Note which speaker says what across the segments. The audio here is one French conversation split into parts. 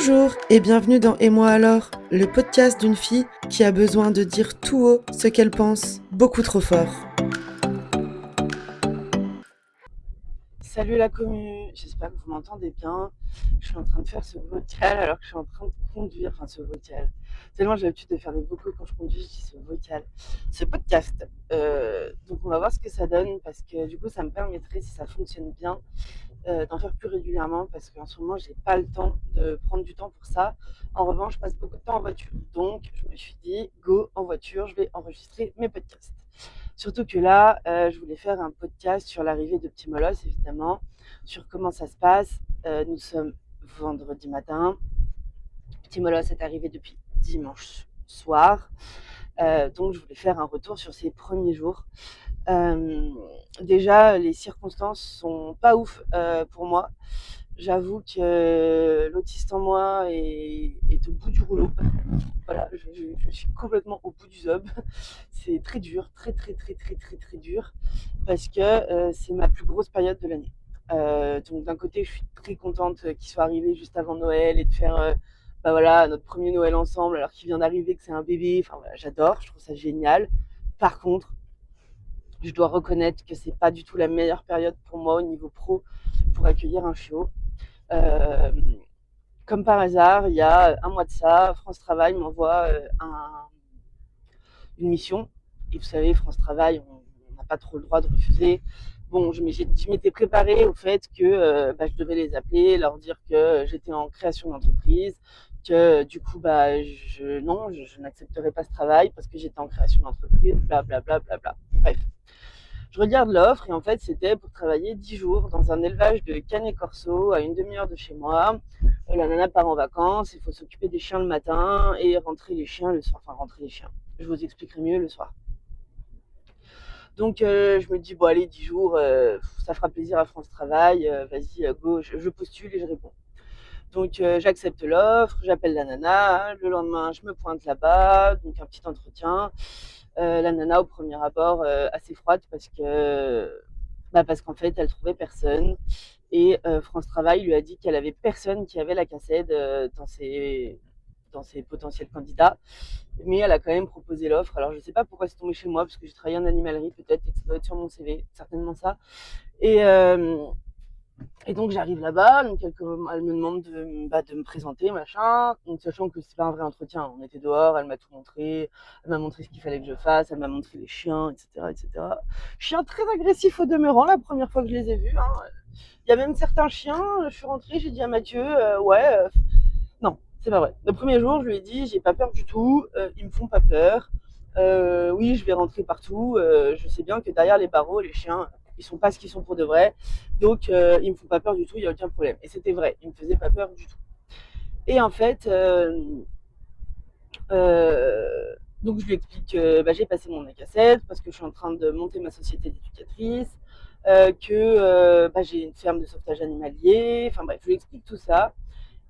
Speaker 1: Bonjour et bienvenue dans Et moi alors, le podcast d'une fille qui a besoin de dire tout haut ce qu'elle pense, beaucoup trop fort. Salut la commu, j'espère que vous m'entendez bien. Je suis en train de faire ce vocal alors que je suis en train de conduire, enfin ce vocal. Tellement j'ai l'habitude de faire des vocaux quand je conduis, je dis ce vocal, ce podcast. Donc on va voir ce que ça donne parce que du coup ça me permettrait, si ça fonctionne bien, d'en faire plus régulièrement parce qu'en ce moment j'ai pas le temps de prendre du temps pour ça. En revanche, je passe beaucoup de temps en voiture. Donc je me suis dit, go en voiture, je vais enregistrer mes podcasts. Surtout que là, je voulais faire un podcast sur l'arrivée de Petit Molosse, évidemment, sur comment ça se passe. Nous sommes vendredi matin. Petit Molosse est arrivé depuis dimanche soir. Donc je voulais faire un retour sur ces premiers jours. Déjà, les circonstances sont pas ouf pour moi. J'avoue que l'autiste en moi est au bout du rouleau. Voilà, je suis complètement au bout du zob. C'est très dur, très dur, parce que c'est ma plus grosse période de l'année. Donc d'un côté, je suis très contente qu'il soit arrivé juste avant Noël et de faire bah voilà, notre premier Noël ensemble, alors qu'il vient d'arriver, que c'est un bébé. Enfin voilà, j'adore, je trouve ça génial. Par contre, je dois reconnaître que c'est pas du tout la meilleure période pour moi au niveau pro pour accueillir un chiot. Euh, Comme par hasard, il y a un mois de ça, France Travail m'envoie une mission. Et vous savez, France Travail, on n'a pas trop le droit de refuser. Bon, je m'étais préparée au fait que je devais les appeler, leur dire que j'étais en création d'entreprise, que du coup, je n'accepterais pas ce travail parce que j'étais en création d'entreprise, blablabla. Bla, bla, bla. Bref. Je regarde l'offre et en fait, c'était pour travailler 10 jours dans un élevage de canet corso à une demi-heure de chez moi. La nana part en vacances, il faut s'occuper des chiens le matin et rentrer les chiens le soir. Enfin, rentrer les chiens. Je vous expliquerai mieux le soir. Donc, je me dis, bon, allez, 10 jours, ça fera plaisir à France Travail. Vas-y, go, je postule et je réponds. Donc, j'accepte l'offre, j'appelle la nana. Le lendemain, je me pointe là-bas, donc un petit entretien. La nana, au premier abord, assez froide parce qu'en fait, elle trouvait personne. Et France Travail lui a dit qu'elle avait personne qui avait la cassette dans ses potentiels candidats. Mais elle a quand même proposé l'offre. Alors, je ne sais pas pourquoi c'est tombé chez moi, parce que j'ai travaillé en animalerie, peut-être, et que ça doit être sur mon CV, certainement ça. Et, euh, et donc, j'arrive là-bas, donc elle me demande de me présenter, machin. Donc, sachant que c'est pas un vrai entretien, on était dehors, elle m'a tout montré, elle m'a montré ce qu'il fallait que je fasse, elle m'a montré les chiens, etc., etc. Chiens très agressifs au demeurant, la première fois que je les ai vus. Hein. Il y a même certains chiens, je suis rentrée, j'ai dit à Mathieu, non, c'est pas vrai. Le premier jour, je lui ai dit, j'ai pas peur du tout, ils me font pas peur. Oui, je vais rentrer partout. Je sais bien que derrière les barreaux, les chiens, ils sont pas ce qu'ils sont pour de vrai. Donc, ils me font pas peur du tout, il y a aucun problème. Et c'était vrai, ils me faisaient pas peur du tout. Et en fait, euh, donc je lui explique que j'ai passé mon ACA7 parce que je suis en train de monter ma société d'éducatrice, que j'ai une ferme de sauvetage animalier. Enfin bref, je lui explique tout ça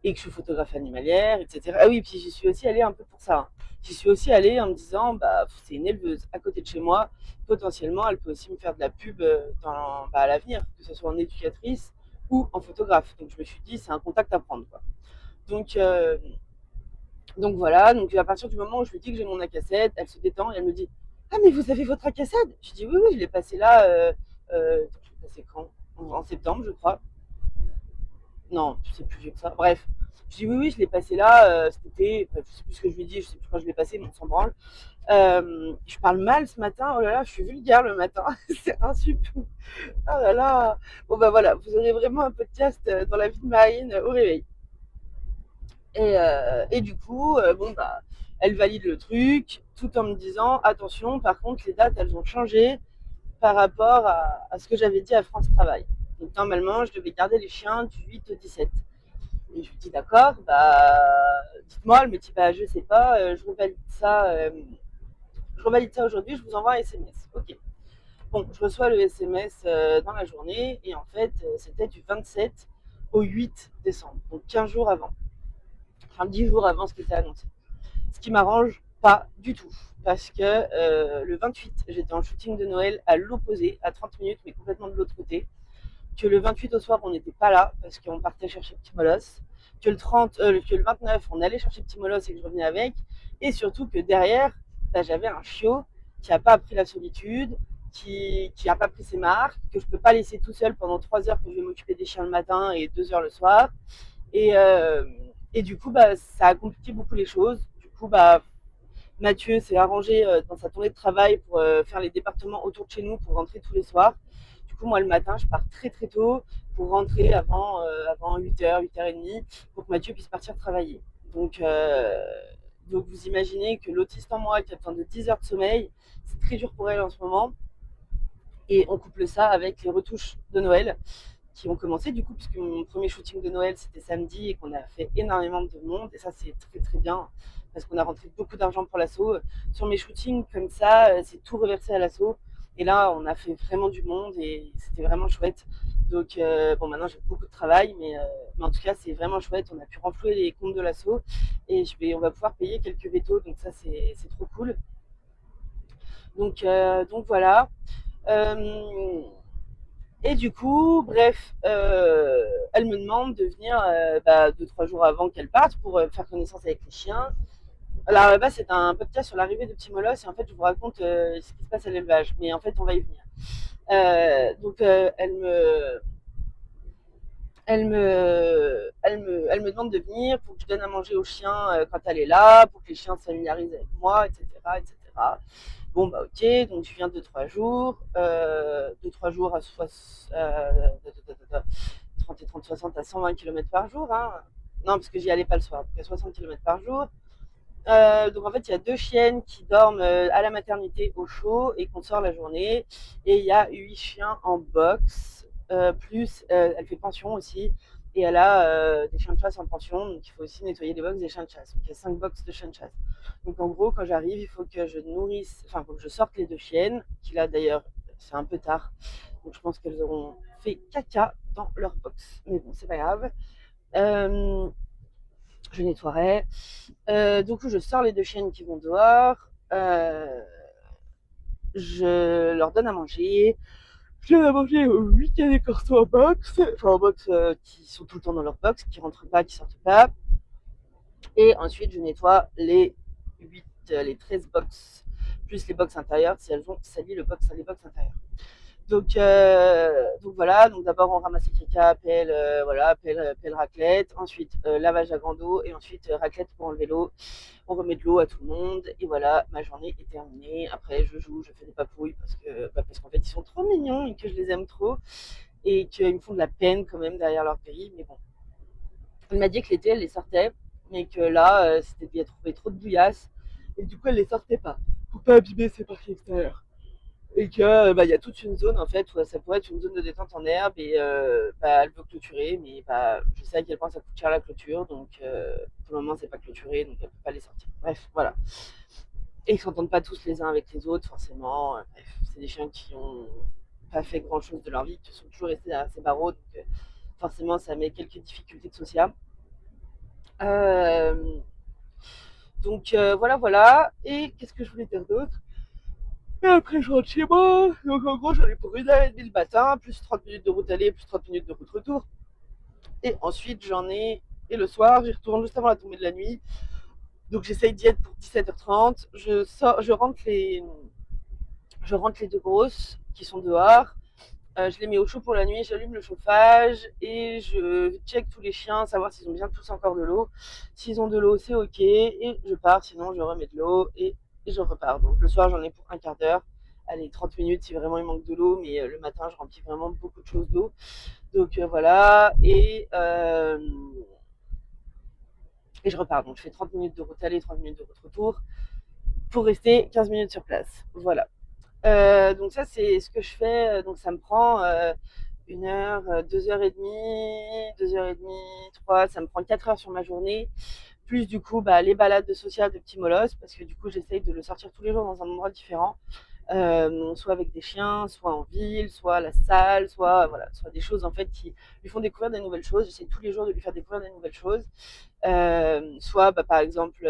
Speaker 1: et que je suis photographe animalière, etc. Ah oui, puis j'y suis aussi allée un peu pour ça. Hein. J'y suis aussi allée en me disant, c'est une éleveuse à côté de chez moi, potentiellement, elle peut aussi me faire de la pub à l'avenir, que ce soit en éducatrice ou en photographe. Donc je me suis dit, c'est un contact à prendre. Quoi. Donc, euh, donc voilà, donc à partir du moment où je lui dis que j'ai mon ACA7, elle se détend et elle me dit, ah mais vous avez votre ACA7? Je dis, oui, je l'ai passé là, je l'ai passé quand? En septembre, je crois. Non, c'est plus vieux que ça. Bref, je dis oui, je l'ai passé là, cet été. Bref, je sais plus ce que je lui dis, je sais plus quand je l'ai passé, mais on s'en branle. Je parle mal ce matin, oh là là, je suis vulgaire le matin, c'est insupportable. Oh là là. Bon voilà, vous aurez vraiment un podcast dans la vie de Marine au réveil. Et du coup, elle valide le truc, tout en me disant, attention, par contre, les dates, elles ont changé par rapport à ce que j'avais dit à France Travail. Donc normalement, je devais garder les chiens du 8 au 17. Et je lui dis d'accord, dites-moi, elle me dit je sais pas, je revalide ça aujourd'hui, je vous envoie un SMS. Ok. Bon, je reçois le SMS dans la journée et en fait c'était du 27 au 8 décembre, donc 15 jours avant, enfin 10 jours avant ce qui était annoncé. Ce qui m'arrange pas du tout, parce que le 28 j'étais en shooting de Noël à l'opposé, à 30 minutes, mais complètement de l'autre côté. Que le 28 au soir, on n'était pas là parce qu'on partait chercher Petit Molosse, que le 29, on allait chercher Petit Molosse et que je revenais avec. Et surtout que derrière, j'avais un chiot qui n'a pas appris la solitude, qui n'a pas pris ses marques, que je ne peux pas laisser tout seul pendant 3 heures que je vais m'occuper des chiens le matin et 2 heures le soir. Et, euh, et du coup, ça a compliqué beaucoup les choses. Du coup, Mathieu s'est arrangé dans sa tournée de travail pour faire les départements autour de chez nous pour rentrer tous les soirs. Du coup, moi, le matin, je pars très très tôt pour rentrer avant 8h, 8h30, pour que Mathieu puisse partir travailler. Donc vous imaginez que l'autiste en moi, qui a besoin de 10 heures de sommeil, c'est très dur pour elle en ce moment. Et on couple ça avec les retouches de Noël qui ont commencé du coup, puisque mon premier shooting de Noël c'était samedi et qu'on a fait énormément de monde. Et ça, c'est très très bien parce qu'on a rentré beaucoup d'argent pour l'asso. Sur mes shootings, comme ça, c'est tout reversé à l'asso. Et là, on a fait vraiment du monde et c'était vraiment chouette. Donc, bon, maintenant j'ai beaucoup de travail, mais en tout cas, c'est vraiment chouette. On a pu renflouer les comptes de l'asso et on va pouvoir payer quelques vétos. Donc, ça, c'est trop cool. Donc voilà. Euh, et du coup, bref, elle me demande de venir 2-3 jours avant qu'elle parte pour faire connaissance avec les chiens. Alors là-bas, c'est un podcast sur l'arrivée de Petit Molosse et en fait, je vous raconte ce qui se passe à l'élevage. Mais en fait, on va y venir. Elle me demande de venir pour que je donne à manger aux chiens quand elle est là, pour que les chiens se familiarisent avec moi, etc., etc. Bon, ok, donc je viens 2-3 jours, 2-3 jours à 30 et 30, 60 à 120 km par jour. Hein. Non, parce que j'y allais pas le soir, donc à 60 km par jour. Donc en fait, il y a 2 chiennes qui dorment à la maternité au chaud et qu'on sort la journée. Et il y a 8 chiens en box, plus elle fait pension aussi. Et elle a des chiens de chasse en pension, donc il faut aussi nettoyer les box des chiens de chasse. Donc il y a 5 box de chiens de chasse. Donc en gros, quand j'arrive, il faut que je nourrisse, enfin, il faut que je sorte les 2 chiennes, qui là d'ailleurs, c'est un peu tard. Donc je pense qu'elles auront fait caca dans leur box. Mais bon, c'est pas grave. Euh, je nettoierai. Du coup, je sors les 2 chiennes qui vont dehors. Je leur donne à manger. Je donne à manger aux 8 canets corso en box. Enfin, en box qui sont tout le temps dans leur box, qui rentrent pas, qui sortent pas. Et ensuite, je nettoie les 13 box, plus les box intérieures, si elles ont sali les box intérieures. Donc voilà, donc d'abord on ramasse les caca, pelle raclette, ensuite lavage à grande eau et ensuite raclette pour enlever l'eau. On remet de l'eau à tout le monde et voilà, ma journée est terminée. Après je joue, je fais des papouilles parce qu'en fait ils sont trop mignons et que je les aime trop et qu'ils me font de la peine quand même derrière leur grille. Mais bon, elle m'a dit que l'été elle les sortait, mais que là c'était bien trouvé trop de bouillasse et du coup elle les sortait pas pour pas abîmer ses parties extérieures. Et que y a toute une zone en fait où ça pourrait être une zone de détente en herbe et elle veut clôturer, mais je sais à quel point ça coûte cher la clôture, donc pour le moment c'est pas clôturé, donc elle peut pas les sortir. Bref, voilà. Et ils s'entendent pas tous les uns avec les autres forcément. Bref, c'est des chiens qui ont pas fait grand chose de leur vie, qui sont toujours restés derrière ces barreaux, donc forcément ça met quelques difficultés de social. Euh, voilà. Et qu'est-ce que je voulais dire d'autre? Et après, je rentre chez moi. Donc, en gros, j'en ai pour 1h30 le matin, plus 30 minutes de route aller, plus 30 minutes de route retour. Et ensuite, et le soir, j'y retourne juste avant la tombée de la nuit. Donc, j'essaye d'y être pour 17h30. Je rentre les 2 grosses qui sont dehors. Je les mets au chaud pour la nuit, j'allume le chauffage et je check tous les chiens, savoir s'ils ont bien tous encore de l'eau. S'ils ont de l'eau, c'est ok. Et je pars, sinon je remets de l'eau et je repars. Donc le soir, j'en ai pour un quart d'heure. Allez, 30 minutes si vraiment il manque de l'eau, mais le matin, je remplis vraiment beaucoup de choses d'eau. Donc voilà. Et je repars. Donc je fais 30 minutes de route aller, 30 minutes de route retour pour rester 15 minutes sur place. Voilà. Donc ça, c'est ce que je fais. Donc ça me prend 1 heure, 2h30, 2h30, 3, ça me prend 4 heures sur ma journée. Plus du coup, les balades de social de Petit Molosse, parce que du coup, j'essaye de le sortir tous les jours dans un endroit différent. Soit avec des chiens, soit en ville, soit à la salle, soit des choses en fait qui lui font découvrir des nouvelles choses. J'essaie tous les jours de lui faire découvrir des nouvelles choses. Soit par exemple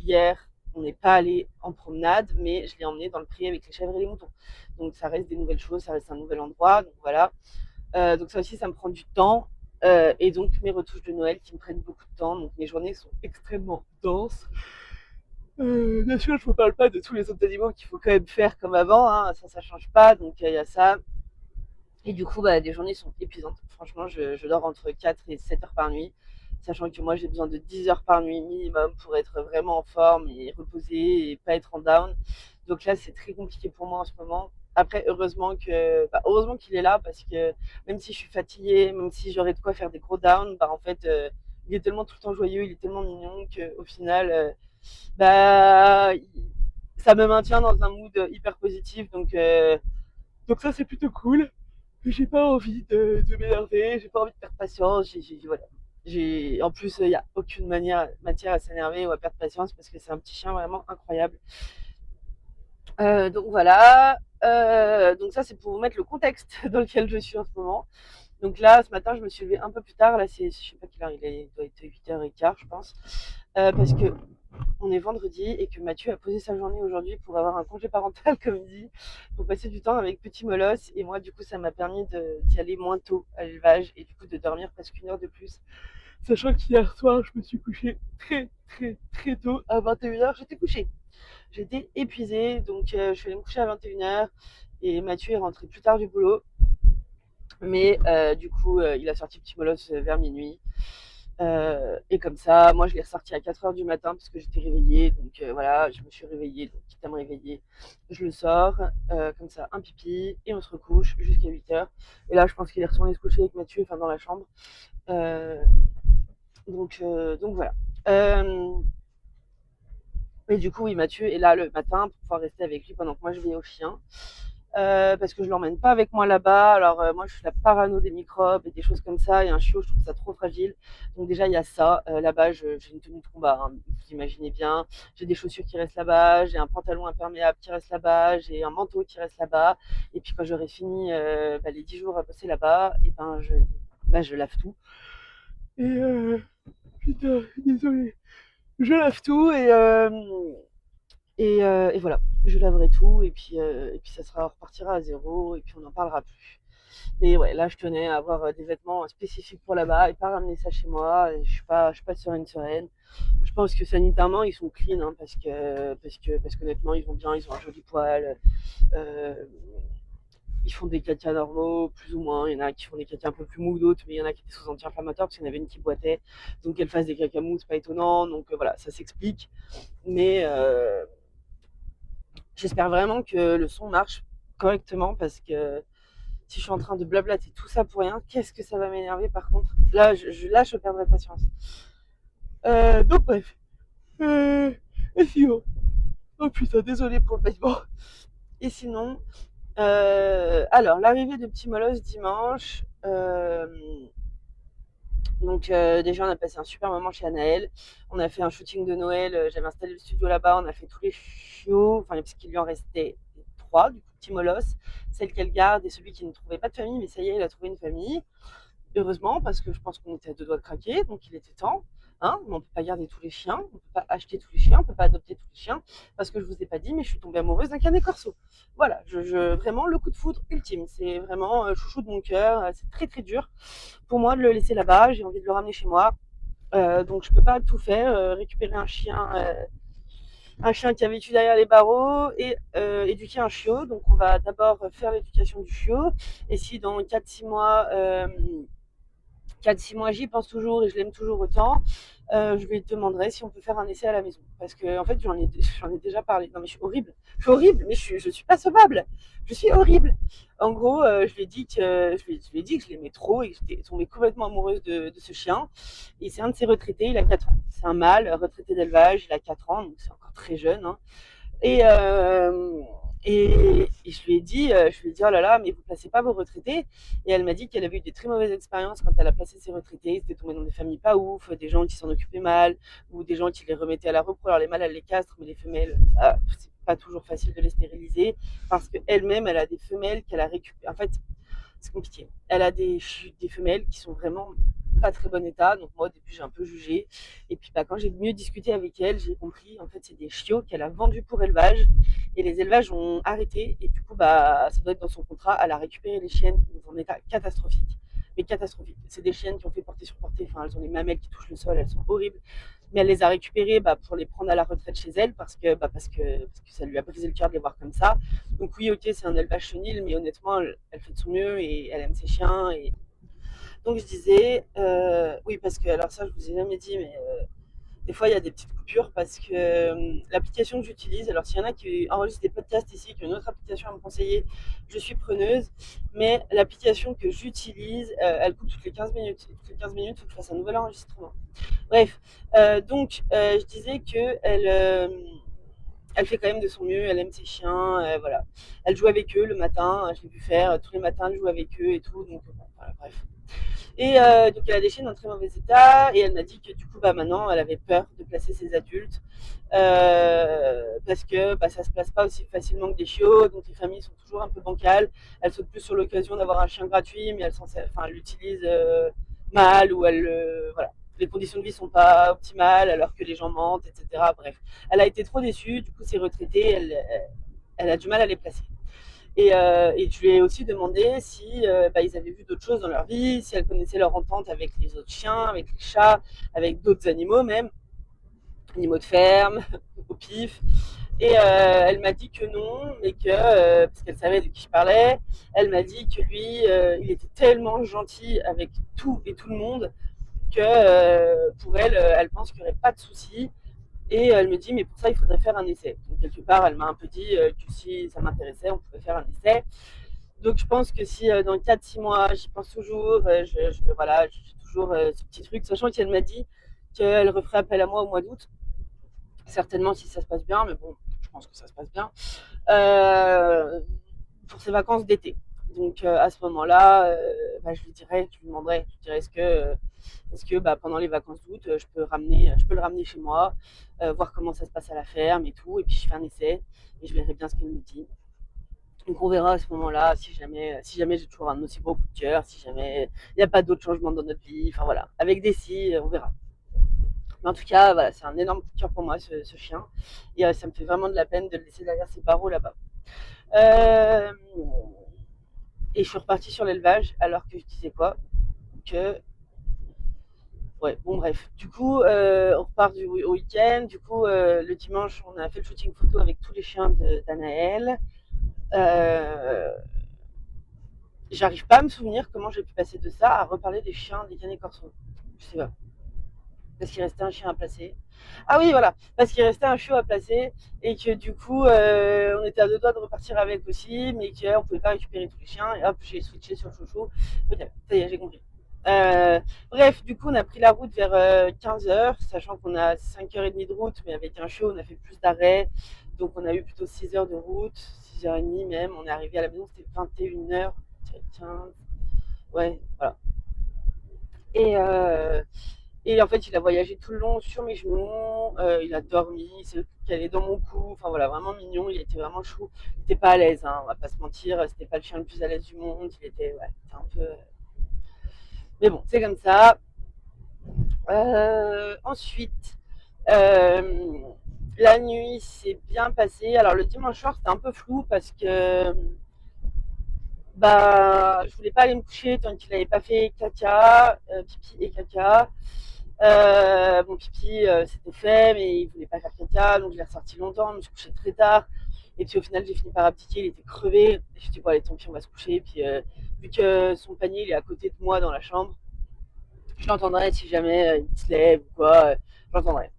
Speaker 1: hier on n'est pas allé en promenade, mais je l'ai emmené dans le pré avec les chèvres et les moutons. Donc ça reste des nouvelles choses, ça reste un nouvel endroit. Donc voilà. Donc ça aussi, ça me prend du temps. Et donc mes retouches de Noël qui me prennent beaucoup de temps. Donc mes journées sont extrêmement denses. Bien sûr, je ne vous parle pas de tous les autres animaux qu'il faut quand même faire comme avant, hein, ça change pas. Donc il y a ça. Et du coup, des journées sont épuisantes. Franchement, je dors entre 4 et 7 heures par nuit, sachant que moi, j'ai besoin de 10 heures par nuit minimum pour être vraiment en forme et reposer et pas être en down. Donc là, c'est très compliqué pour moi en ce moment. Après, heureusement qu'il est là parce que même si je suis fatiguée, même si j'aurais de quoi faire des gros downs, en fait, il est tellement tout le temps joyeux, il est tellement mignon qu'au final, bah, ça me maintient dans un mood hyper positif. Donc ça, c'est plutôt cool. J'ai pas envie de m'énerver, j'ai pas envie de perdre patience. Voilà. En plus, il n'y a aucune matière à s'énerver ou à perdre patience parce que c'est un petit chien vraiment incroyable. Donc voilà. Donc ça, c'est pour vous mettre le contexte dans lequel je suis en ce moment. Donc là, ce matin, je me suis levée un peu plus tard. Là, je sais pas quelle heure il doit être 8h15, je pense. Parce que on est vendredi et que Mathieu a posé sa journée aujourd'hui pour avoir un congé parental, comme il dit, pour passer du temps avec petit Molosse. Et moi, du coup, ça m'a permis d'y aller moins tôt à l'élevage et du coup de dormir presque 1 heure de plus. Sachant qu'hier soir, je me suis couchée très, très, très tôt. À 21h, j'étais couchée. J'étais épuisée, donc je suis allée me coucher à 21h et Mathieu est rentré plus tard du boulot. Mais du coup, il a sorti petit Molosse vers minuit. Et comme ça, moi je l'ai ressorti à 4h du matin parce que j'étais réveillée. Donc voilà, je me suis réveillée. Donc quitte à me réveiller, je le sors. Comme ça, un pipi et on se recouche jusqu'à 8h. Et là, je pense qu'il est retourné se coucher avec Mathieu, enfin dans la chambre. Euh, donc voilà. Et du coup, oui, Mathieu est là le matin pour pouvoir rester avec lui pendant que moi je vais au chien. Parce que je l'emmène pas avec moi là-bas. Alors moi, je suis la parano des microbes et des choses comme ça. Et un chiot, je trouve ça trop fragile. Donc déjà, il y a ça. Là-bas, j'ai une tenue de combat, hein, vous imaginez bien. J'ai des chaussures qui restent là-bas. J'ai un pantalon imperméable qui reste là-bas. J'ai un manteau qui reste là-bas. Et puis quand j'aurai fini les 10 jours à passer là-bas, et je lave tout. Et putain, désolé. Je lave tout et voilà, je laverai tout et puis ça repartira à zéro et puis on n'en parlera plus. Mais ouais, là je tenais à avoir des vêtements spécifiques pour là-bas et pas ramener ça chez moi. Et je suis pas sereine. Je pense que sanitairement ils sont clean, hein, parce qu'honnêtement ils vont bien, ils ont un joli poil. Euh, Ils font des cacas normaux, plus ou moins. Il y en a qui font des cacas un peu plus mous, d'autres, mais il y en a qui étaient sous anti-inflammatoire parce qu'il y en avait une qui boitait. Donc qu'elle fasse des cacas mous, c'est pas étonnant. Donc voilà, ça s'explique. Mais j'espère vraiment que le son marche correctement parce que si je suis en train de blablater tout ça pour rien, qu'est-ce que ça va m'énerver par contre. Là, je perdrai patience. Donc bref. Et sinon, oh putain, désolé pour le bâtiment. Et sinon, alors l'arrivée de Petit Molosse dimanche. Donc déjà, on a passé un super moment chez Anaël. On a fait un shooting de Noël. J'avais installé le studio là-bas. On a fait tous les chiots, enfin parce qu'il lui en restait 3, du coup petit Molosse, celle qu'elle garde et celui qui ne trouvait pas de famille, mais ça y est, il a trouvé une famille. Heureusement, parce que je pense qu'on était à 2 doigts de craquer, donc il était temps. Hein, mais on ne peut pas garder tous les chiens, on ne peut pas acheter tous les chiens, on ne peut pas adopter tous les chiens, parce que je ne vous ai pas dit, mais je suis tombée amoureuse d'un canet corso. Voilà, vraiment le coup de foudre ultime. C'est vraiment chouchou de mon cœur. C'est très très dur pour moi de le laisser là-bas. J'ai envie de le ramener chez moi. Donc je peux pas tout faire. Récupérer un chien qui a vécu derrière les barreaux et éduquer un chiot. Donc on va d'abord faire l'éducation du chiot. Et si dans 4-6 mois 4-6 mois, j'y pense toujours et je l'aime toujours autant. Je lui demanderai si on peut faire un essai à la maison. Parce que, en fait, j'en ai déjà parlé. Non, mais je suis horrible. Je suis horrible, mais je suis pas sauvable. Je suis horrible. En gros, je lui ai dit que je l'aimais trop et que j'étais tombée complètement amoureuse de ce chien. Et c'est un de ses retraités, il a 4 ans. C'est un mâle retraité d'élevage, il a 4 ans, donc c'est encore très jeune, hein. Et, je lui ai dit, oh là là, mais vous ne placez pas vos retraités. Et elle m'a dit qu'elle avait eu des très mauvaises expériences quand elle a placé ses retraités. C'était tombé dans des familles pas ouf, des gens qui s'en occupaient mal, ou des gens qui les remettaient à la repro. Alors les mâles, elle les castre, mais les femelles, c'est pas toujours facile de les stériliser, parce qu'elle-même, elle a des femelles qu'elle a récupérées. En fait, c'est compliqué. Elle a des femelles qui sont vraiment pas très bon état, donc moi au début j'ai un peu jugé, et puis quand j'ai mieux discuté avec elle, j'ai compris en fait c'est des chiots qu'elle a vendus pour élevage, et les élevages ont arrêté, et du coup ça doit être dans son contrat, elle a récupéré les chiennes dans un état catastrophique, mais catastrophique. C'est des chiennes qui ont fait porter sur portée, enfin elles ont les mamelles qui touchent le sol, elles sont horribles. Mais elle les a récupérées pour les prendre à la retraite chez elle parce que ça lui a brisé le cœur de les voir comme ça. Donc oui, ok, c'est un élevage chenil, mais honnêtement, elle fait de son mieux et elle aime ses chiens. Et donc je disais, oui, parce que alors ça, je vous ai jamais dit, mais des fois, il y a des petites coupures parce que l'application que j'utilise, alors s'il y en a qui enregistrent des podcasts ici, qui ont une autre application à me conseiller, je suis preneuse. Mais l'application que j'utilise, elle coupe toutes les 15 minutes. Et toutes les 15 minutes, il faut que je fasse un nouvel enregistrement. Bref, je disais que elle fait quand même de son mieux, elle aime ses chiens, voilà. Elle joue avec eux le matin, je l'ai vu faire, tous les matins elle joue avec eux et tout, donc bon, voilà, bref. Et donc elle a des chiens en très mauvais état et elle m'a dit que du coup maintenant elle avait peur de placer ses adultes parce que ça se place pas aussi facilement que des chiots, donc les familles sont toujours un peu bancales. Elles sautent plus sur l'occasion d'avoir un chien gratuit, mais elles l'utilisent mal ou voilà. Les conditions de vie sont pas optimales alors que les gens mentent, etc. Bref, elle a été trop déçue, du coup c'est retraité, elle a du mal à les placer. Et je lui ai aussi demandé si ils avaient vu d'autres choses dans leur vie, si elles connaissaient leur entente avec les autres chiens, avec les chats, avec d'autres animaux même, animaux de ferme, au pif. Et elle m'a dit que non, mais que, parce qu'elle savait de qui je parlais, elle m'a dit que lui, il était tellement gentil avec tout et tout le monde que pour elle, elle pense qu'il n'y aurait pas de souci. Et elle me dit, mais pour ça, il faudrait faire un essai. Donc, quelque part, elle m'a un peu dit que si ça m'intéressait, on pouvait faire un essai. Donc je pense que si dans 4-6 mois, j'y pense toujours, voilà, j'ai toujours ce petit truc, sachant qu'elle m'a dit qu'elle referait appel à moi au mois d'août, certainement si ça se passe bien, mais bon, je pense que ça se passe bien, euh, pour ses vacances d'été. Donc à ce moment-là, je lui demanderai, je dirais est-ce que pendant les vacances d'août, je peux le ramener chez moi, voir comment ça se passe à la ferme et tout, et puis je fais un essai et je verrai bien ce qu'elle me dit. Donc on verra à ce moment-là si jamais j'ai toujours un aussi beau coup de cœur, si jamais il n'y a pas d'autres changements dans notre vie, enfin voilà, avec des si, on verra. Mais en tout cas, voilà, c'est un énorme coup de cœur pour moi ce chien, et ça me fait vraiment de la peine de le laisser derrière ses barreaux là-bas. Euh, et je suis repartie sur l'élevage alors que je disais quoi que ouais, bon bref. Du coup, on repart au week-end. Du coup, le dimanche, on a fait le shooting photo avec tous les chiens d'Anaël. Euh, J'arrive pas à me souvenir comment j'ai pu passer de ça à reparler des chiens des Canet Corso. Je sais pas. Parce qu'il restait un chien à placer. Ah oui, voilà. Parce qu'il restait un chiot à placer et que du coup, on était à deux doigts de repartir avec aussi, mais qu'on pouvait pas récupérer tous les chiens. Et hop, j'ai switché sur Chouchou. Ok, ça y est, j'ai compris. Euh, Bref, du coup, on a pris la route vers 15h, sachant qu'on a 5h30 de route, mais avec un chiot, on a fait plus d'arrêts. Donc, on a eu plutôt 6 heures de route, 6h30 même. On est arrivé à la maison, c'était 21h. 15. Ouais, voilà. Et, euh, et en fait, il a voyagé tout le long sur mes genoux, il a dormi, il s'est calé dans mon cou, enfin voilà, vraiment mignon, il était vraiment chou. Il était pas à l'aise, hein, on va pas se mentir, c'était pas le chien le plus à l'aise du monde, il était, ouais, c'était un peu. Mais bon, c'est comme ça. Ensuite, euh, la nuit s'est bien passée. Alors le dimanche soir, c'était un peu flou parce que je voulais pas aller me coucher tant qu'il n'avait pas fait caca, pipi et caca. Bon, pipi, c'était fait, mais il voulait pas faire caca, donc je l'ai ressorti longtemps, je me suis couchée très tard. Et puis au final, j'ai fini par abdiquer, il était crevé. Et je me suis dit, bon, allez, tant pis, on va se coucher. Et puis, vu que son panier, il est à côté de moi dans la chambre, je l'entendrai si jamais il se lève ou quoi, je l'entendrai.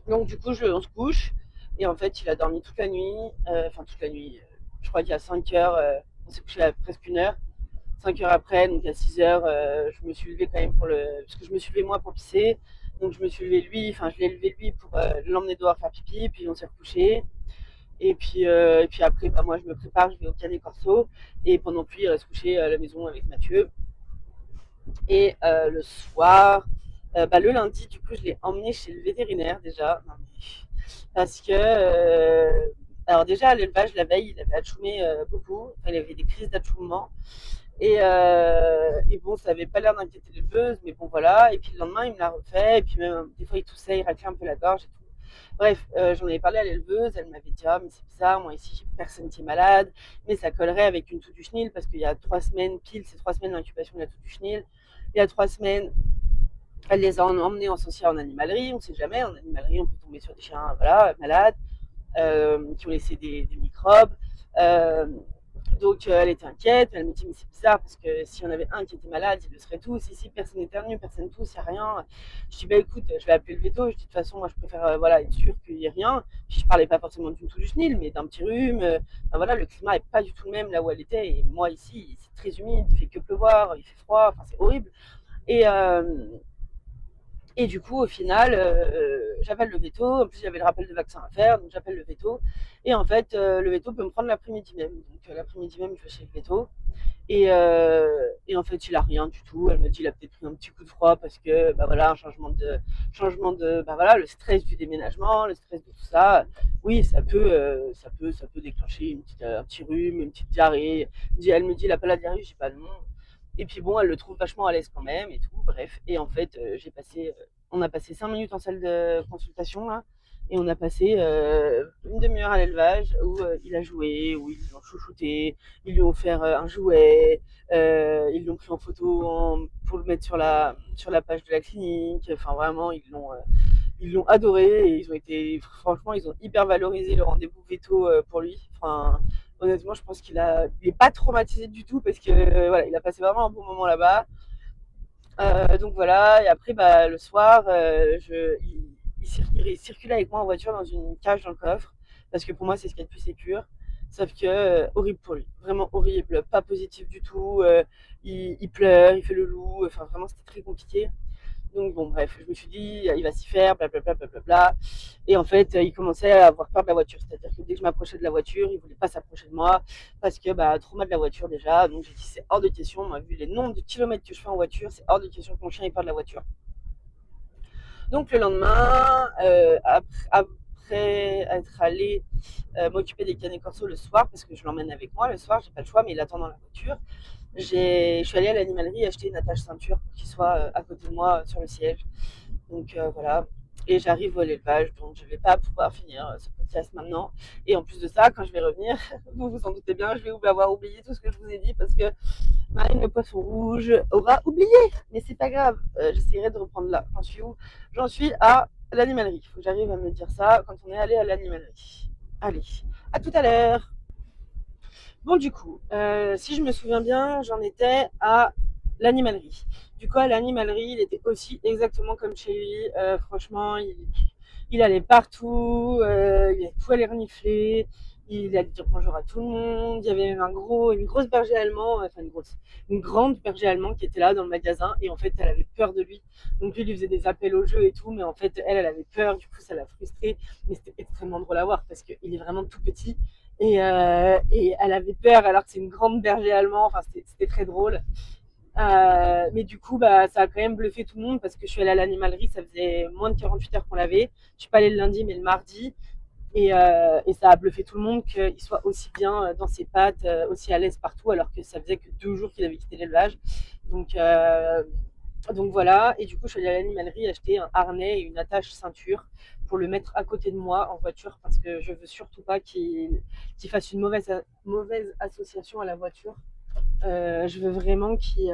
Speaker 1: Donc, du coup, on se couche. Et en fait, il a dormi toute la nuit, enfin, toute la nuit. Je crois qu'il y a 5 heures, on s'est couché à presque 1 heure. 5 heures après, donc à 6 heures, je me suis levée quand même parce que je me suis levée moi pour pisser. Donc je me suis levée lui, enfin je l'ai levé lui pour l'emmener dehors faire pipi, puis on s'est recouché. Et puis après, moi je me prépare, je vais au Canet Corso. Et pendant que lui il reste couché à la maison avec Mathieu. Et le soir, le lundi, du coup, je l'ai emmené chez le vétérinaire déjà. Non, parce que, alors déjà à l'élevage, la veille, il avait atchoumé beaucoup. Enfin, il avait des crises d'atchoumement. Et bon, ça avait pas l'air d'inquiéter l'éleveuse, mais bon voilà. Et puis le lendemain, il me l'a refait. Et puis même, des fois, il toussait, il raclait un peu la gorge et tout. Bref, j'en avais parlé à l'éleveuse, elle m'avait dit: «Ah mais c'est bizarre, moi ici j'ai personne qui est malade, mais ça collerait avec une toux du chenil», parce qu'il y a 3 semaines pile, c'est 3 semaines d'incubation de la toux du chenil. Il y a 3 semaines, elle les a emmenés aussi en animalerie, on sait jamais, en animalerie on peut tomber sur des chiens, voilà, malades, qui ont laissé des microbes. Euh, donc elle était inquiète, elle me dit mais c'est bizarre parce que si on avait un qui était malade, ils le seraient tous. Ici personne n'éternue, personne tousse, il n'y a rien. Je dis bah écoute, je vais appeler le veto. Je dis de toute façon moi je préfère voilà, être sûre qu'il n'y ait rien. Puis je parlais pas forcément d'une toux du chenil, mais d'un petit rhume. Ben voilà, le climat est pas du tout le même là où elle était. Et moi ici c'est très humide, il fait que pleuvoir, il fait froid, enfin c'est horrible. Et, et du coup, au final, j'appelle le veto. En plus, j'avais le rappel de vaccin à faire, donc j'appelle le veto. Et en fait, le veto peut me prendre l'après-midi même. Donc, l'après-midi même, je vais chez le veto. Et en fait, il a rien du tout. Elle m'a dit qu'il a peut-être pris un petit coup de froid parce que, bah voilà, un changement de, bah voilà, le stress du déménagement, le stress de tout ça. Oui, ça peut déclencher un petit rhume, une petite diarrhée. Elle me dit, il a pas la diarrhée, j'ai pas non. Et puis bon, elle le trouve vachement à l'aise quand même et tout. Bref. Et en fait, on a passé 5 minutes en salle de consultation là. Et on a passé une demi-heure à l'élevage où il a joué, où ils l'ont chouchouté, ils lui ont offert un jouet, ils l'ont pris en photo pour le mettre sur la page de la clinique. Enfin, vraiment, ils l'ont adoré et ils ont été, franchement, ils ont hyper valorisé le rendez-vous veto pour lui. Enfin, honnêtement, je pense il est pas traumatisé du tout parce que voilà, il a passé vraiment un bon moment là-bas. Donc voilà, et après, bah, le soir, il circule avec moi en voiture dans une cage dans le coffre, parce que pour moi, c'est ce qu'il y a de plus sécure. Sauf que, horrible pour lui, vraiment horrible, pas positif du tout. Il pleure, il fait le loup, enfin vraiment, c'était très compliqué. Donc bon, bref, je me suis dit, il va s'y faire, blablabla. Bla, bla, bla. Et en fait, il commençait à avoir peur de la voiture. C'est-à-dire que dès que je m'approchais de la voiture, il voulait pas s'approcher de moi parce que bah, trauma de la voiture déjà. Donc j'ai dit, c'est hors de question. Moi, vu les nombres de kilomètres que je fais en voiture, c'est hors de question que mon chien ait peur de la voiture. Donc le lendemain, après être allé m'occuper des canets corso le soir, parce que je l'emmène avec moi le soir, j'ai pas le choix, mais il attend dans la voiture. Je suis allée à l'animalerie acheter une attache ceinture pour qu'il soit à côté de moi sur le siège. Donc voilà. Et j'arrive à l'élevage, donc je ne vais pas pouvoir finir ce podcast maintenant. Et en plus de ça, quand je vais revenir, vous vous en doutez bien, je vais avoir oublié tout ce que je vous ai dit parce que Marine le poisson rouge aura oublié. Mais c'est pas grave, j'essaierai de reprendre là. J'en suis où? J'en suis à l'animalerie. Il faut que j'arrive à me dire ça quand on est allé à l'animalerie. Allez, à tout à l'heure. Bon, du coup, si je me souviens bien, j'en étais à l'animalerie. Du coup, à l'animalerie, il était aussi exactement comme chez lui. Franchement, il allait partout, il avait tout à les renifler, il allait dire bonjour à tout le monde. Il y avait même une grosse berger allemand, enfin une grande berger allemand qui était là dans le magasin. Et en fait, elle avait peur de lui. Donc lui, il lui faisait des appels au jeu et tout, mais en fait, elle avait peur. Du coup, ça l'a frustrée. Mais c'était extrêmement drôle à voir parce qu'il est vraiment tout petit. Et elle avait peur alors que c'est une grande berger allemand. Enfin, c'était très drôle. Mais du coup, bah, ça a quand même bluffé tout le monde parce que je suis allée à l'animalerie, ça faisait moins de 48 heures qu'on l'avait. Je suis pas allée le lundi, mais le mardi. Et ça a bluffé tout le monde qu'il soit aussi bien dans ses pattes, aussi à l'aise partout, alors que ça faisait que 2 jours qu'il avait quitté l'élevage. Donc, euh, donc voilà. Et du coup, je suis allée à l'animalerie acheter un harnais et une attache ceinture pour le mettre à côté de moi en voiture parce que je veux surtout pas qu'il fasse une mauvaise association à la voiture. Je veux vraiment qu'il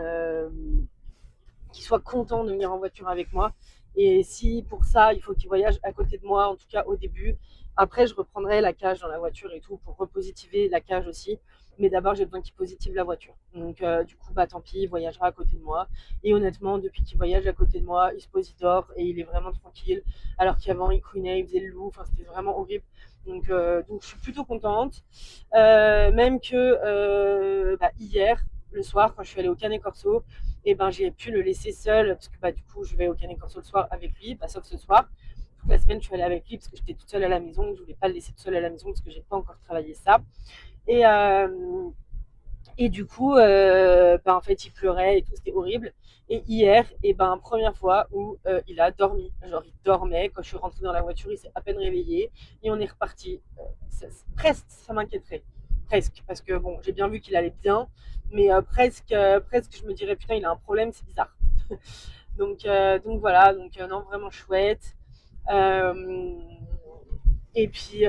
Speaker 1: soit content de venir en voiture avec moi. Et si pour ça, il faut qu'il voyage à côté de moi, en tout cas au début, après, je reprendrai la cage dans la voiture et tout pour repositiver la cage aussi. Mais d'abord, j'ai besoin qu'il positive la voiture. Donc, du coup, bah tant pis, il voyagera à côté de moi. Et honnêtement, depuis qu'il voyage à côté de moi, il se pose, il dort et il est vraiment tranquille. Alors qu'avant, il couinait, il faisait le loup. Enfin, c'était vraiment horrible. Donc, je suis plutôt contente. Même que bah, hier, le soir, quand je suis allée au Canet Corso, et ben j'ai pu le laisser seul parce que bah, du coup, je vais au Canet Corso le soir avec lui, bah, sauf ce soir. Toute la semaine, je suis allée avec lui parce que j'étais toute seule à la maison. Je voulais pas le laisser toute seule à la maison parce que j'ai pas encore travaillé ça. Et, euh, et du coup, bah, en fait, il pleurait et tout, c'était horrible. Et hier, et ben, première fois où il a dormi. Genre, il dormait. Quand je suis rentrée dans la voiture, il s'est à peine réveillé. Et on est reparti. Presque, ça m'inquiéterait. Presque. Parce que bon, j'ai bien vu qu'il allait bien. Mais presque, je me dirais, putain, il a un problème, c'est bizarre. Donc voilà, non, vraiment chouette. Euh, Et puis,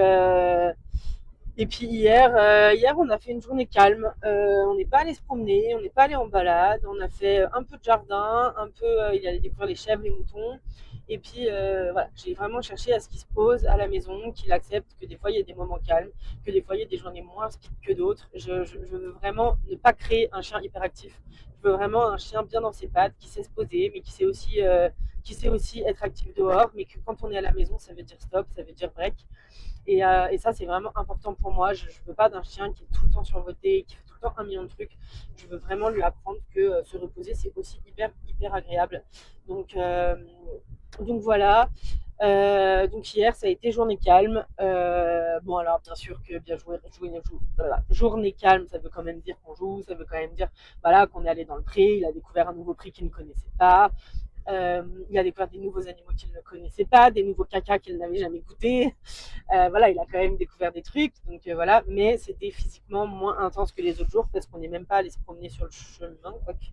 Speaker 1: hier, on a fait une journée calme. On n'est pas allé se promener, on n'est pas allé en balade. On a fait un peu de jardin, un peu, il allait découvrir les chèvres, les moutons. Et puis, voilà, j'ai vraiment cherché à ce qu'il se pose à la maison, qu'il accepte que des fois, il y a des moments calmes, que des fois, il y a des journées moins speed que d'autres. Je veux vraiment ne pas créer un chien hyperactif. Je veux vraiment un chien bien dans ses pattes, qui sait se poser, mais qui sait aussi être actif dehors, mais que quand on est à la maison, ça veut dire stop, ça veut dire break. Et ça, c'est vraiment important pour moi. Je ne veux pas d'un chien qui est tout le temps survolté, qui fait tout le temps un million de trucs. Je veux vraiment lui apprendre que se reposer, c'est aussi hyper, hyper agréable. Donc, euh, donc voilà. Donc hier, ça a été journée calme. Bon, alors bien sûr que bien voilà. Journée calme, ça veut quand même dire qu'on joue, ça veut quand même dire voilà, qu'on est allé dans le pré, il a découvert un nouveau pré qu'il ne connaissait pas. Il a découvert des nouveaux animaux qu'il ne connaissait pas, des nouveaux cacas qu'il n'avait jamais goûté. Voilà, il a quand même découvert des trucs, donc voilà, mais c'était physiquement moins intense que les autres jours parce qu'on n'est même pas allé se promener sur le chemin. Quoique.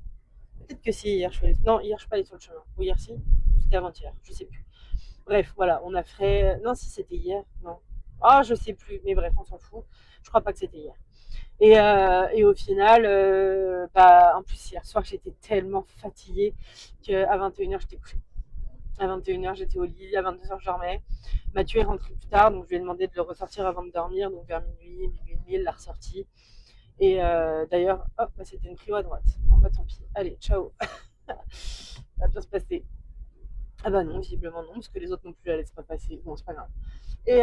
Speaker 1: Peut-être que si, hier je suis allée... Non, hier je suis pas allée sur le chemin. Ou hier si, c'était avant-hier, je sais plus. Bref, voilà, on a fait. Non, si c'était hier, non. Ah, je sais plus, mais bref, on s'en fout. Je crois pas que c'était hier. Et au final, bah, en plus, hier soir, j'étais tellement fatiguée qu'à 21h, j'étais couchée. À 21h, j'étais au lit. À 22h, je dormais. Mathieu est rentré plus tard, donc je lui ai demandé de le ressortir avant de dormir. Donc vers minuit, minuit et demi, il l'a ressorti. Et d'ailleurs, hop, bah, c'était une prio à droite. Bon, bah tant pis. Allez, ciao. Ça va bien se passer. Ah bah non, visiblement non, parce que les autres non plus, la laissent pas passer. Bon, c'est pas grave. Et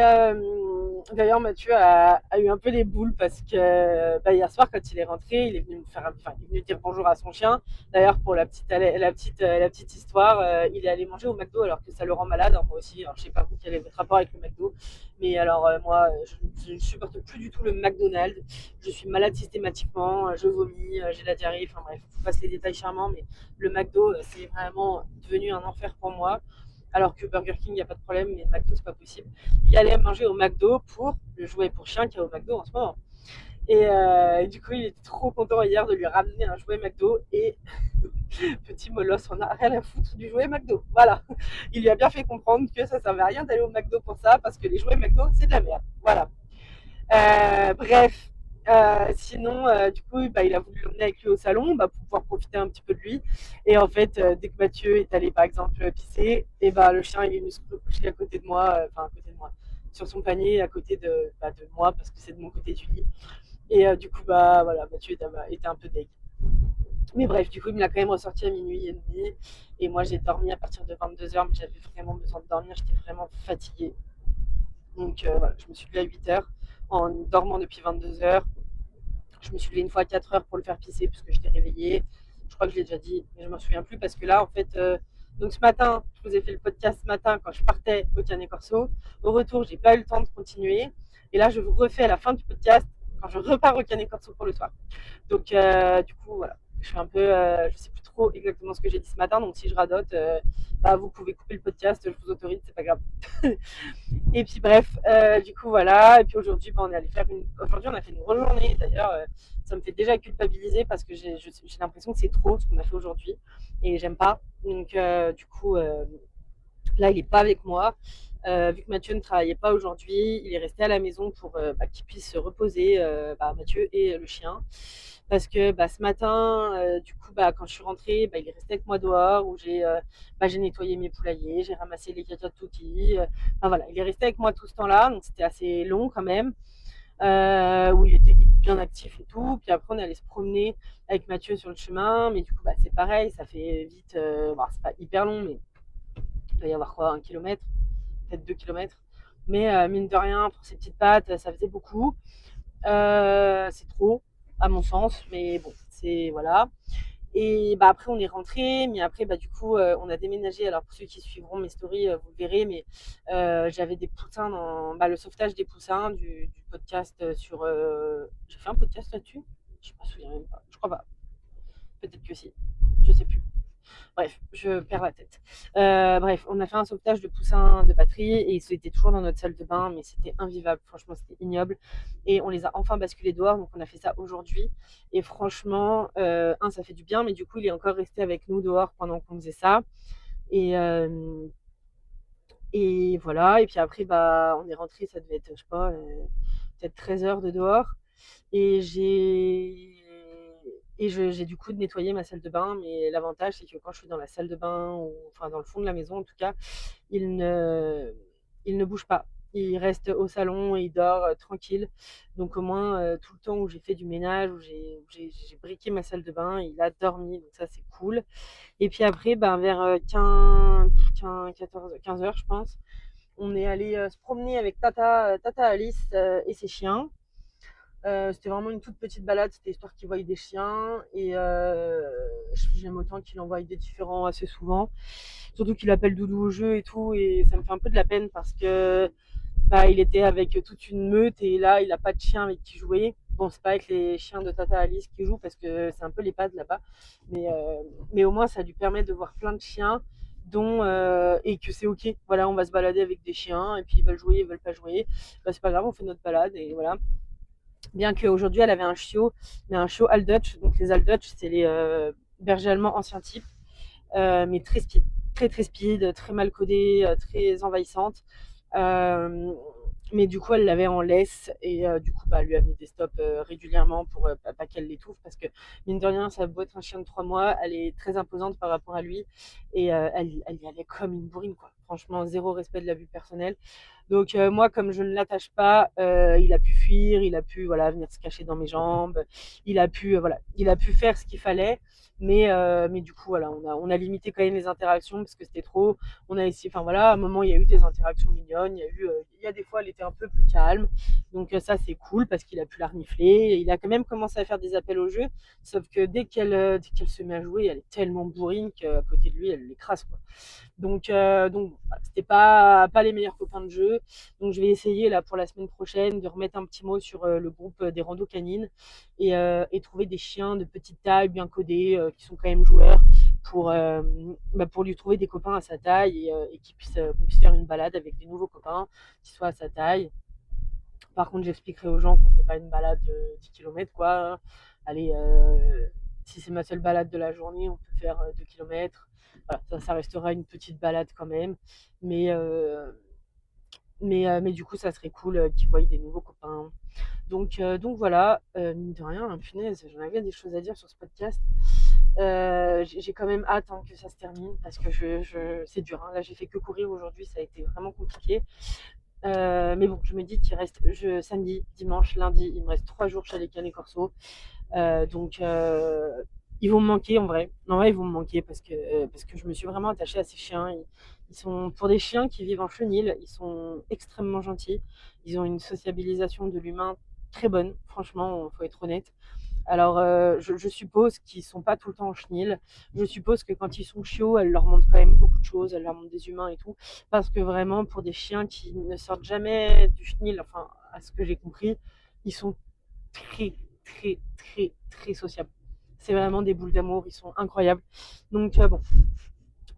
Speaker 1: d'ailleurs, Mathieu a eu un peu les boules parce que bah, hier soir, quand il est rentré, il est venu me faire, enfin, il est venu dire bonjour à son chien. D'ailleurs, pour la petite histoire, il est allé manger au McDo alors que ça le rend malade. Alors, moi aussi, alors, je sais pas vous quel est votre rapport avec le McDo, mais alors moi, je ne supporte plus du tout le McDonald's. Je suis malade systématiquement, je vomis, j'ai la diarrhée. Enfin bref, je vous passe les détails charmants, mais le McDo, c'est vraiment devenu un enfer pour moi. Alors que Burger King, il n'y a pas de problème, mais McDo, c'est pas possible. Il allait manger au McDo pour le jouet pour chien qu'il y a au McDo en ce moment. Et du coup, il était trop content hier de lui ramener un jouet McDo. Et petit molosse, on a rien à foutre du jouet McDo. Voilà. Il lui a bien fait comprendre que ça ne servait à rien d'aller au McDo pour ça, parce que les jouets McDo, c'est de la merde. Voilà. Bref. Sinon, du coup, bah, il a voulu l'emmener avec lui au salon bah, pour pouvoir profiter un petit peu de lui. Et en fait, dès que Mathieu est allé, par exemple, pisser, et bah, le chien il est venu se coucher à côté de moi, enfin à côté de moi, sur son panier, à côté de moi, parce que c'est de mon côté du lit. Et du coup, bah voilà, Mathieu était un peu deg. Mais bref, du coup, il me l'a quand même ressorti à minuit et demi. Et moi, j'ai dormi à partir de 22h, mais j'avais vraiment besoin de dormir, j'étais vraiment fatiguée. Donc voilà, je me suis levée à 8h en dormant depuis 22h. Je me suis levée une fois à 4h pour le faire pisser puisque j'étais réveillée. Je crois que je l'ai déjà dit, mais je ne m'en souviens plus parce que là, en fait, donc ce matin, je vous ai fait le podcast ce matin quand je partais au Canet Corso. Au retour, j'ai pas eu le temps de continuer. Et là, je vous refais à la fin du podcast quand je repars au Canet Corso pour le soir. Donc, du coup, voilà. Je suis un peu, je sais plus trop exactement ce que j'ai dit ce matin. Donc, si je radote, bah, vous pouvez couper le podcast. Je vous autorise, c'est pas grave. Et puis bref, du coup voilà. Et puis aujourd'hui, bah, on est allé faire Aujourd'hui, on a fait une grosse journée. D'ailleurs, ça me fait déjà culpabiliser parce que j'ai l'impression que c'est trop ce qu'on a fait aujourd'hui et j'aime pas. Donc du coup, là, il est pas avec moi. Vu que Mathieu ne travaillait pas aujourd'hui, il est resté à la maison pour bah, qu'il puisse se reposer, bah, Mathieu et le chien. Parce que bah, ce matin, du coup, bah, quand je suis rentrée, bah, il est resté avec moi dehors où j'ai nettoyé mes poulaillers, j'ai ramassé les caca de Tuki. Enfin, voilà, il est resté avec moi tout ce temps-là, donc c'était assez long quand même, où il était bien actif et tout. Puis après, on est allé se promener avec Mathieu sur le chemin, mais du coup, bah, c'est pareil, ça fait vite, bon, c'est pas hyper long, mais il doit y avoir quoi, 1 kilomètre, peut-être 2 kilomètres. Mais mine de rien, pour ses petites pattes, ça faisait beaucoup. C'est trop, à mon sens, mais bon, c'est voilà. Et bah après on est rentré, mais après bah du coup on a déménagé. Alors pour ceux qui suivront mes stories, vous le verrez, mais j'avais des poussins dans le sauvetage des poussins du podcast sur. J'ai fait un podcast là-dessus. Je me souviens même pas. Je crois pas. Peut-être que si. Je sais plus. Bref, je perds la tête. Bref, on a fait un sauvetage de poussins de batterie et ils étaient toujours dans notre salle de bain, mais c'était invivable. Franchement, c'était ignoble. Et on les a enfin basculés dehors, donc on a fait ça aujourd'hui. Et franchement, ça fait du bien, mais du coup, il est encore resté avec nous dehors pendant qu'on faisait ça. Et,
Speaker 2: Et voilà, et puis après, bah, on est rentré, ça devait être, je sais pas, peut-être 13 heures de dehors. Et j'ai du coup nettoyé ma salle de bain, mais l'avantage, c'est que quand je suis dans la salle de bain, ou enfin dans le fond de la maison en tout cas, il ne, il ne bouge pas. Il reste au salon et il dort tranquille. Donc au moins, tout le temps où j'ai fait du ménage, où j'ai briqué ma salle de bain, il a dormi. Donc ça, c'est cool. Et puis après, ben, vers 15 heures, je pense, on est allé se promener avec Tata Alice et ses chiens. C'était vraiment une toute petite balade, c'était histoire qu'il voie des chiens. Et j'aime autant qu'il en voie des différents assez souvent. Surtout qu'il appelle Doudou au jeu et tout. Et ça me fait un peu de la peine parce que bah, il était avec toute une meute et là, il n'a pas de chien avec qui jouer. Bon, c'est pas avec les chiens de Tata Alice qui joue parce que c'est un peu les pads là-bas. Mais au moins, ça lui permet de voir plein de chiens et que c'est ok. Voilà, on va se balader avec des chiens et puis ils veulent jouer, ils veulent pas jouer. Bah, c'est pas grave, on fait notre balade et voilà. Bien qu'aujourd'hui, elle avait un chiot, mais un chiot Aldutch. Donc les Aldutch, c'est les bergers allemands ancien type, mais très speed, très très speed, très mal codée, très envahissante. Euh, mais du coup, elle l'avait en laisse et du coup, bah, elle lui a mis des stops régulièrement pour pas qu'elle l'étouffe parce que, mine de rien, ça a beau être un chien de 3 mois, elle est très imposante par rapport à lui et elle y allait comme une bourrine, quoi. Franchement, zéro respect de la vue personnelle. Donc, moi, comme je ne l'attache pas, il a pu fuir, il a pu voilà, venir se cacher dans mes jambes, voilà, il a pu faire ce qu'il fallait. Mais du coup, voilà, on a limité quand même les interactions parce que c'était trop. On a essayé, enfin voilà, à un moment, il y a eu des interactions mignonnes. Il y a des fois, elle était un peu plus calme. Donc ça, c'est cool parce qu'il a pu la renifler. Il a quand même commencé à faire des appels au jeu. Sauf que dès qu'elle se met à jouer, elle est tellement bourrine qu'à côté de lui, elle l'écrase, quoi. Donc voilà, c'était pas les meilleurs copains de jeu. Donc je vais essayer là pour la semaine prochaine de remettre un petit mot sur le groupe des randos canines et trouver des chiens de petite taille, bien codés, qui sont quand même joueurs pour lui trouver des copains à sa taille et qu'on puisse faire une balade avec des nouveaux copains qui soient à sa taille. Par contre, j'expliquerai aux gens qu'on ne fait pas une balade de 10 km, quoi. Allez, si c'est ma seule balade de la journée, on peut faire 2 km. Voilà, ça restera une petite balade quand même. Mais, euh, mais du coup, ça serait cool qu'ils voient des nouveaux copains. Donc voilà, mine de rien, punaise, j'en avais des choses à dire sur ce podcast. J'ai quand même hâte que ça se termine parce que c'est dur, hein. Là, j'ai fait que courir aujourd'hui, ça a été vraiment compliqué. Mais bon, je me dis qu'il reste samedi, dimanche, lundi, il me reste 3 jours chez les Canet Corso. Donc, ils vont me manquer en vrai. En vrai, ils vont me manquer parce que je me suis vraiment attachée à ces chiens. Ils sont, pour des chiens qui vivent en chenil, ils sont extrêmement gentils. Ils ont une sociabilisation de l'humain très bonne, franchement, il faut être honnête. Alors, je suppose qu'ils ne sont pas tout le temps en chenil. Je suppose que quand ils sont chiots, elle leur montre quand même beaucoup de choses. Elle leur montre des humains et tout. Parce que vraiment, pour des chiens qui ne sortent jamais du chenil, enfin, à ce que j'ai compris, ils sont très, très, très, très sociables. C'est vraiment des boules d'amour. Ils sont incroyables. Donc, bon.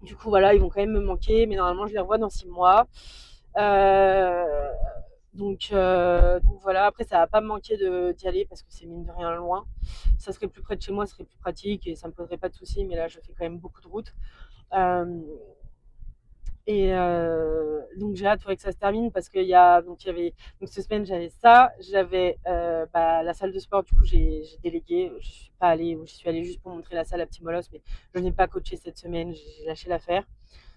Speaker 2: Du coup, voilà, ils vont quand même me manquer. Mais normalement, je les revois dans 6 mois. Euh, donc voilà, après ça va pas me manquer d'y aller parce que c'est mine de rien loin. Ça serait plus près de chez moi, ce serait plus pratique et ça me poserait pas de soucis, mais là je fais quand même beaucoup de route. Euh, donc j'ai hâte que ça se termine parce qu'il y avait donc cette semaine j'avais ça, j'avais la salle de sport, du coup j'ai délégué, je suis pas allée, je suis allée juste pour montrer la salle à Petit Molosse, mais je n'ai pas coaché cette semaine, j'ai lâché l'affaire.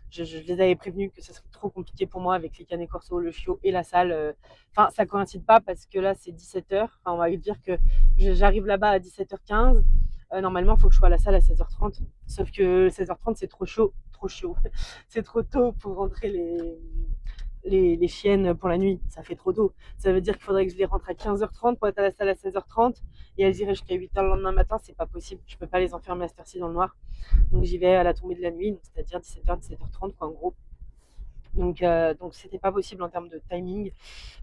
Speaker 2: Je les avais prévenus que ça serait trop compliqué pour moi avec les Canet Corso, le chiot et la salle. Enfin, ça coïncide pas parce que là, c'est 17h. Enfin, on va dire que j'arrive là-bas à 17h15. Normalement, il faut que je sois à la salle à 16h30. Sauf que 16h30, c'est trop chaud. Trop chaud. C'est trop tôt pour rentrer les chiennes pour la nuit. Ça fait trop tôt. Ça veut dire qu'il faudrait que je les rentre à 15h30 pour être à la salle à 16h30. Et elles iraient jusqu'à 8h le lendemain matin. C'est pas possible. Je peux pas les enfermer à cette heure-ci dans le noir. Donc j'y vais à la tombée de la nuit, c'est-à-dire 17h, 17h30, quoi, en gros. Donc c'était pas possible en termes de timing.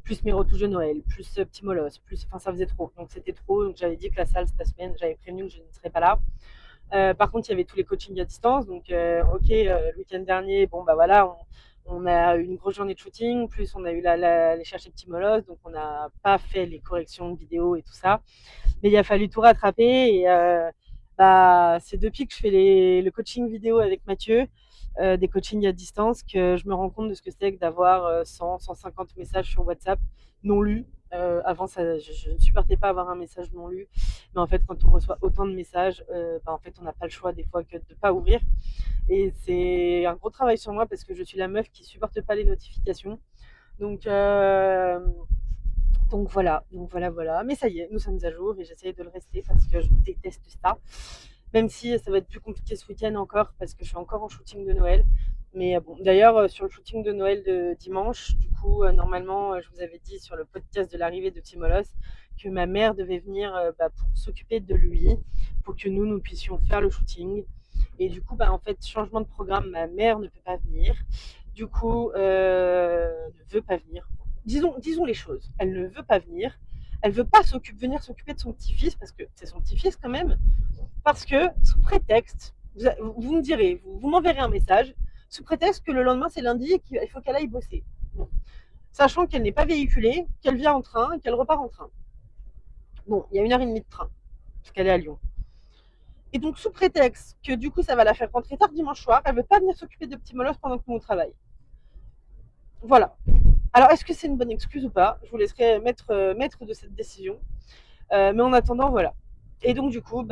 Speaker 2: Plus mes retouches de Noël, plus Petit Molosse, enfin ça faisait trop. Donc c'était trop. Donc j'avais dit que la salle cette semaine, j'avais prévenu que je ne serais pas là. Par contre, il y avait tous les coachings à distance. Donc, ok, le week-end dernier, bon, bah voilà, on a eu une grosse journée de shooting. Plus, on a eu aller chercher Petit Molosse. Donc, on n'a pas fait les corrections de vidéo et tout ça. Mais il a fallu tout rattraper. Et c'est depuis que je fais le coaching vidéo avec Mathieu des coachings à distance que je me rends compte de ce que c'est que d'avoir 100, 150 messages sur WhatsApp non lus. Avant, je ne supportais pas avoir un message non lu. Mais en fait, quand on reçoit autant de messages, en fait, on n'a pas le choix des fois que de ne pas ouvrir. Et c'est un gros travail sur moi parce que je suis la meuf qui supporte pas les notifications. Donc, euh, donc voilà. Mais ça y est, nous sommes à jour et j'essaye de le rester parce que je déteste ça. Même si ça va être plus compliqué ce week-end encore parce que je suis encore en shooting de Noël. Mais bon, d'ailleurs, sur le shooting de Noël de dimanche, du coup, normalement, je vous avais dit sur le podcast de l'arrivée de Timolos que ma mère devait venir pour s'occuper de lui, pour que nous puissions faire le shooting. Et du coup, en fait, changement de programme, ma mère ne peut pas venir. Du coup, ne veut pas venir. Disons les choses. Elle ne veut pas venir. Elle ne veut pas venir s'occuper de son petit-fils, parce que c'est son petit-fils quand même. Parce que, sous prétexte, vous me direz, vous m'enverrez un message, sous prétexte que le lendemain c'est lundi et qu'il faut qu'elle aille bosser. Bon. Sachant qu'elle n'est pas véhiculée, qu'elle vient en train et qu'elle repart en train. Bon, il y a 1h30 de train, parce qu'elle est à Lyon. Et donc, sous prétexte que du coup ça va la faire rentrer tard dimanche soir, elle ne veut pas venir s'occuper de petits molosses pendant que nous on travaille. Voilà. Alors, est-ce que c'est une bonne excuse ou pas? Je vous laisserai maître de cette décision. Mais en attendant, voilà. Et donc, du coup,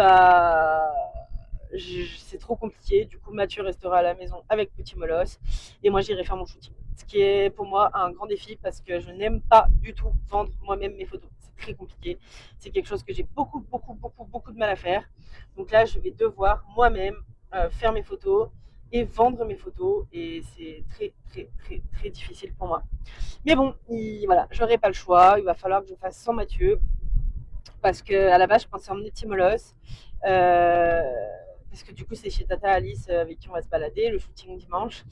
Speaker 2: c'est trop compliqué. Du coup, Mathieu restera à la maison avec Petit Molosse et moi, j'irai faire mon shooting. Ce qui est pour moi un grand défi parce que je n'aime pas du tout vendre moi-même mes photos. C'est très compliqué. C'est quelque chose que j'ai beaucoup de mal à faire. Donc là, je vais devoir moi-même faire mes photos et vendre mes photos et c'est très difficile pour moi. Mais bon, voilà, j'aurai pas le choix. Il va falloir que je fasse sans Mathieu parce qu'à la base, je pensais emmener Timolos. Parce que du coup, c'est chez Tata Alice avec qui on va se balader, le shooting dimanche.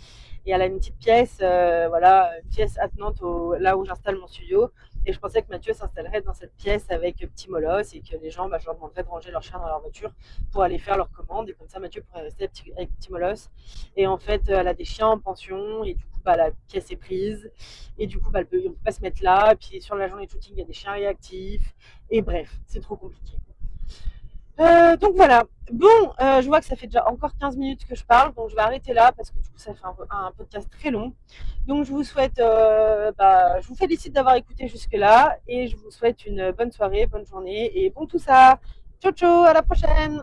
Speaker 2: Et elle a une petite pièce, une pièce attenante là où j'installe mon studio. Et je pensais que Mathieu s'installerait dans cette pièce avec Petit Molosse et que les gens, je leur demanderais de ranger leur chien dans leur voiture pour aller faire leurs commandes. Et comme ça, Mathieu pourrait rester avec Petit Molosse. Et en fait, elle a des chiens en pension et du coup, la pièce est prise. Et du coup, on ne peut pas se mettre là. Et puis sur la journée de shooting, il y a des chiens réactifs. Et bref, c'est trop compliqué. Donc voilà. Bon, je vois que ça fait déjà encore 15 minutes que je parle, donc je vais arrêter là parce que du coup ça fait un podcast très long. Donc je vous souhaite, je vous félicite d'avoir écouté jusque-là et je vous souhaite une bonne soirée, bonne journée et bon tout ça. Ciao ciao, à la prochaine.